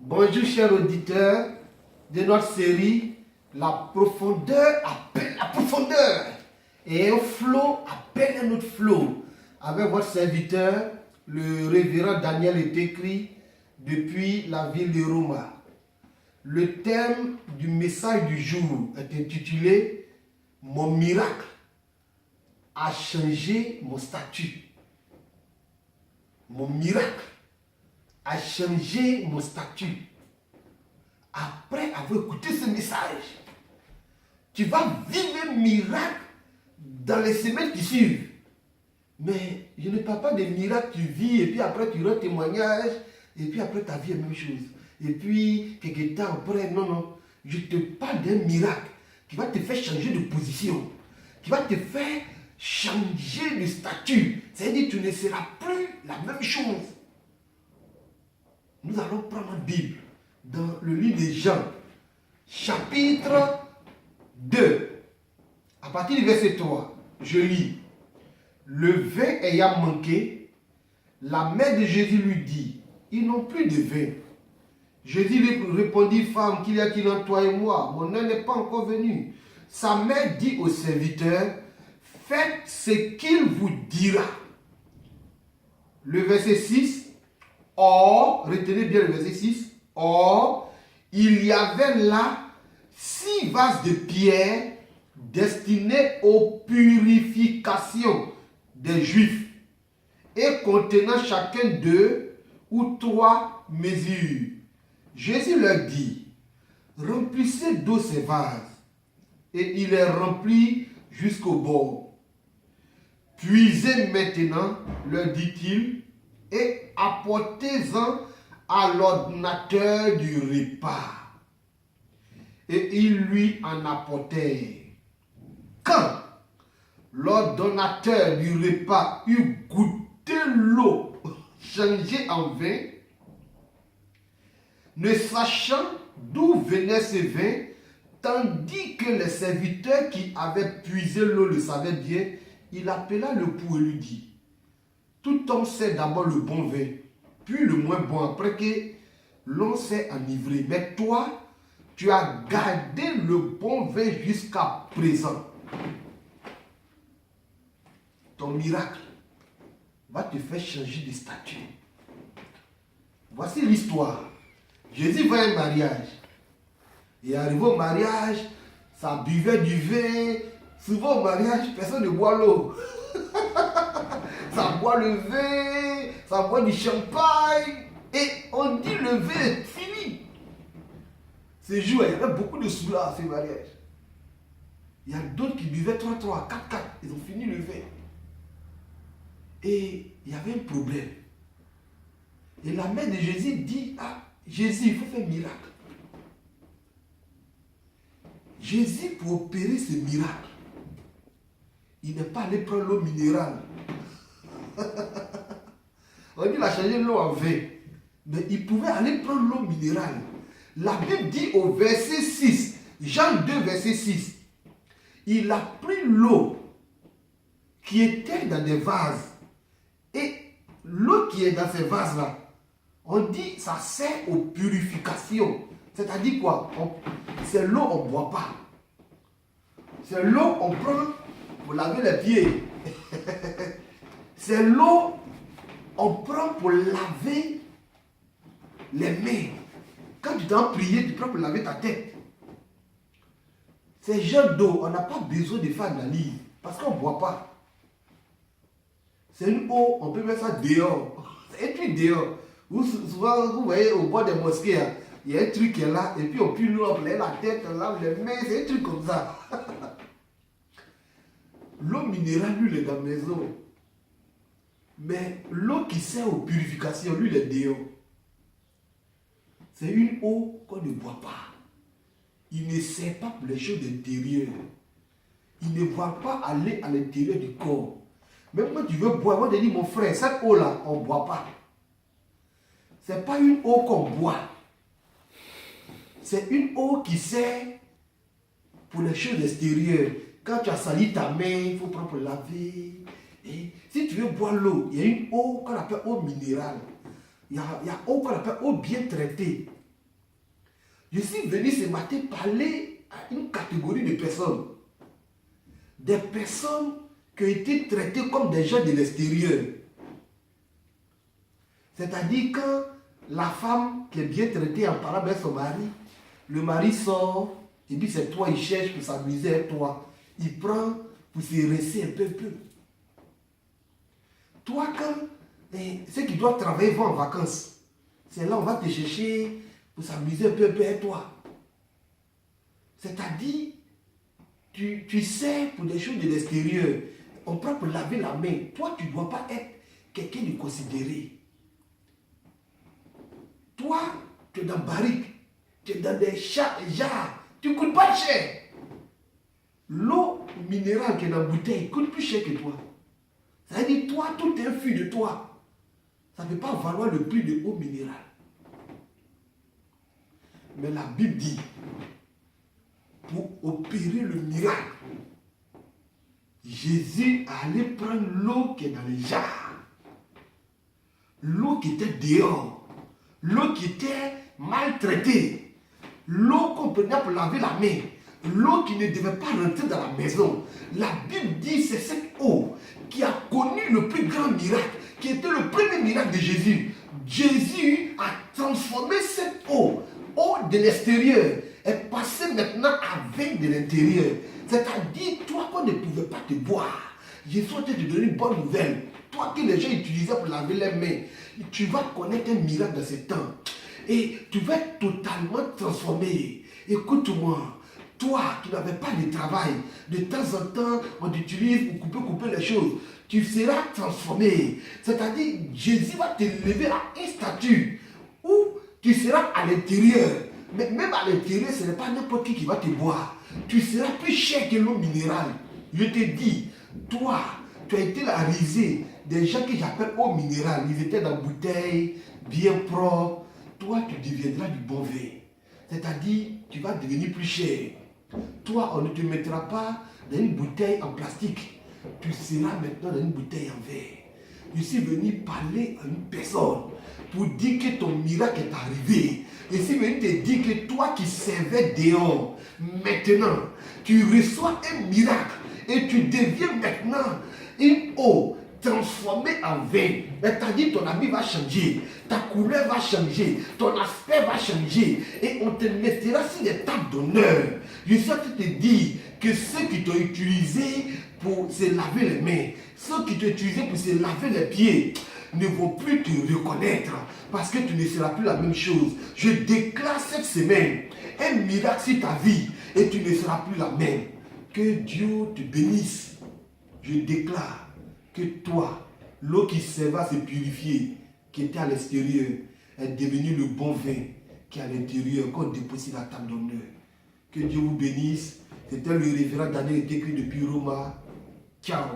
Bonjour chers auditeurs de notre série La profondeur appelle la profondeur et un flot appelle un autre flot. Avec votre serviteur, le révérend Daniel est écrit depuis la ville de Roma. Le thème du message du jour est intitulé « Mon miracle a changé mon statut ». Mon miracle a changé mon statut. Après avoir écouté ce message, tu vas vivre un miracle dans les semaines qui suivent. Mais je ne parle pas des miracles que tu vis et puis après tu rends témoignage et puis après ta vie est la même chose. Et puis quelques temps après, non. Je te parle d'un miracle qui va te faire changer de position, qui va te faire changer de statut. C'est-à-dire que tu ne seras plus la même chose. Nous allons prendre la Bible dans le livre de Jean, chapitre 2, à partir du verset 3, je lis. Le vin ayant manqué, la mère de Jésus lui dit, ils n'ont plus de vin. Jésus lui répondit, femme, qu'il y a-t-il entre toi et moi? Mon heure n'est pas encore venue. Sa mère dit au serviteur, faites ce qu'il vous dira. Le verset 6, or, retenez bien le verset 6, or, il y avait là 6 vases de pierre destinés aux purifications des Juifs et contenant chacun 2 ou 3 mesures. Jésus leur dit, remplissez d'eau ces vases, et il les remplit jusqu'au bord. Puisez maintenant, leur dit-il, et apportez-en à l'ordonnateur du repas. Et ils lui en apportèrent. Quand l'ordonnateur du repas eut goûté l'eau changée en vin, ne sachant d'où venait ce vin, tandis que les serviteurs qui avaient puisé l'eau le savaient bien, il appela le pou et lui dit, tout homme sait d'abord le bon vin, puis le moins bon, après que l'on s'est enivré. Mais toi, tu as gardé le bon vin jusqu'à présent. Ton miracle va te faire changer de statut. Voici l'histoire. Jésus va à un mariage. Et arrivé au mariage, ça buvait du vin. Souvent au mariage, personne ne boit l'eau. Ça boit le vin, ça boit du champagne. Et on dit le vin est fini. Ce jour, il y avait beaucoup de soulas à ce mariage. Il y a d'autres qui buvaient 3, 4. Ils ont fini le vin. Et il y avait un problème. Et la mère de Jésus dit, ah, Jésus, il faut faire un miracle. Jésus, pour opérer ce miracle, il n'est pas allé prendre l'eau minérale. On dit qu'il a changé l'eau en vin. Mais il pouvait aller prendre l'eau minérale. La Bible dit au verset 6, Jean 2, verset 6, il a pris l'eau qui était dans des vases. Et l'eau qui est dans ces vases-là, on dit ça sert aux purifications. C'est-à-dire quoi? C'est l'eau on ne boit pas. C'est l'eau on prend pour laver les pieds. C'est l'eau on prend pour laver les mains. Quand tu dois prier, tu prends pour laver ta tête. Ces genre d'eau, on n'a pas besoin de faire analyse parce qu'on ne boit pas. C'est une eau, on peut mettre ça dehors. C'est un truc dehors. Souvent, vous voyez au bord des mosquées, il y a un truc qui est là, et puis on pue l'eau, on lève la tête, on lave les mains, c'est un truc comme ça. L'eau minérale, lui, il est dans la maison. Mais l'eau qui sert aux purifications, lui, il est dehors. C'est une eau qu'on ne boit pas. Il ne sert pas pour les choses d'intérieur. Il ne va pas aller à l'intérieur du corps. Même quand tu veux boire, moi je dis, mon frère, cette eau-là, on ne boit pas. Ce n'est pas une eau qu'on boit. C'est une eau qui sert pour les choses extérieures. Quand tu as sali ta main, il faut prendre pour laver. Et si tu veux boire l'eau, il y a une eau qu'on appelle eau minérale. Il y a eau qu'on appelle eau bien traitée. Je suis venu ce matin parler à une catégorie de personnes. Des personnes qui ont été traitées comme des gens de l'extérieur. C'est-à-dire quand la femme qui est bien traitée en parlant avec son mari, le mari sort, et puis c'est toi, il cherche pour s'amuser avec toi. Il prend pour se rincer un peu. Toi, quand ceux qui doivent travailler vont en vacances, c'est là on va te chercher pour s'amuser un peu avec toi. C'est-à-dire, tu sais pour des choses de l'extérieur, on prend pour laver la main. Toi, tu ne dois pas être quelqu'un de considéré. Toi, tu es dans barrique, tu es dans des jarres, tu ne coûtes pas cher. L'eau minérale qui est dans la bouteille coûte plus cher que toi. Ça veut dire, toi, tout est un fût de toi. Ça ne peut pas valoir le prix de eau minérale. Mais la Bible dit, pour opérer le miracle, Jésus allait prendre l'eau qui est dans les jarres. L'eau qui était dehors. L'eau qui était maltraitée. L'eau qu'on prenait pour laver la main. L'eau qui ne devait pas rentrer dans la maison. La Bible dit c'est cette eau qui a connu le plus grand miracle, qui était le premier miracle de Jésus. Jésus a transformé cette eau de l'extérieur, est passée maintenant à vin de l'intérieur. C'est-à-dire, toi qu'on ne pouvais pas te boire, Jésus va te donner une bonne nouvelle. Toi que les gens utilisaient pour laver les mains, tu vas connaître un miracle dans ce temps. Et tu vas être totalement transformé. Écoute-moi. Toi qui n'avais pas de travail, de temps en temps, on t'utilise pour couper les choses. Tu seras transformé. C'est-à-dire, Jésus va te lever à une statue où tu seras à l'intérieur. Mais même à l'intérieur, ce n'est pas n'importe qui va te boire. Tu seras plus cher que l'eau minérale. Je te dis, toi, tu as été la risée des gens que j'appelle eau minérale. Ils étaient dans bouteille, bien propre. Toi, tu deviendras du bon vin. C'est-à-dire, tu vas devenir plus cher. Toi, on ne te mettra pas dans une bouteille en plastique. Tu seras maintenant dans une bouteille en verre. Je suis venu parler à une personne pour dire que ton miracle est arrivé. Je suis venu te dire que toi qui servais dehors, maintenant, tu reçois un miracle et tu deviens maintenant une eau transformée en vin. C'est-à-dire ton habit va changer, ta couleur va changer, ton aspect va changer et on te mettra sur des tables d'honneur. Je suis en train de te dire que ceux qui t'ont utilisé pour se laver les mains, ceux qui t'ont utilisé pour se laver les pieds, ne vont plus te reconnaître parce que tu ne seras plus la même chose. Je déclare cette semaine un miracle sur ta vie et tu ne seras plus la même. Que Dieu te bénisse. Je déclare que toi, l'eau qui servait à se purifier, qui était à l'extérieur, est devenue le bon vin qui est à l'intérieur, qu'on dépose à la table d'honneur. Que Dieu vous bénisse. C'était le révérend Daniel Tekri depuis Roma. Ciao.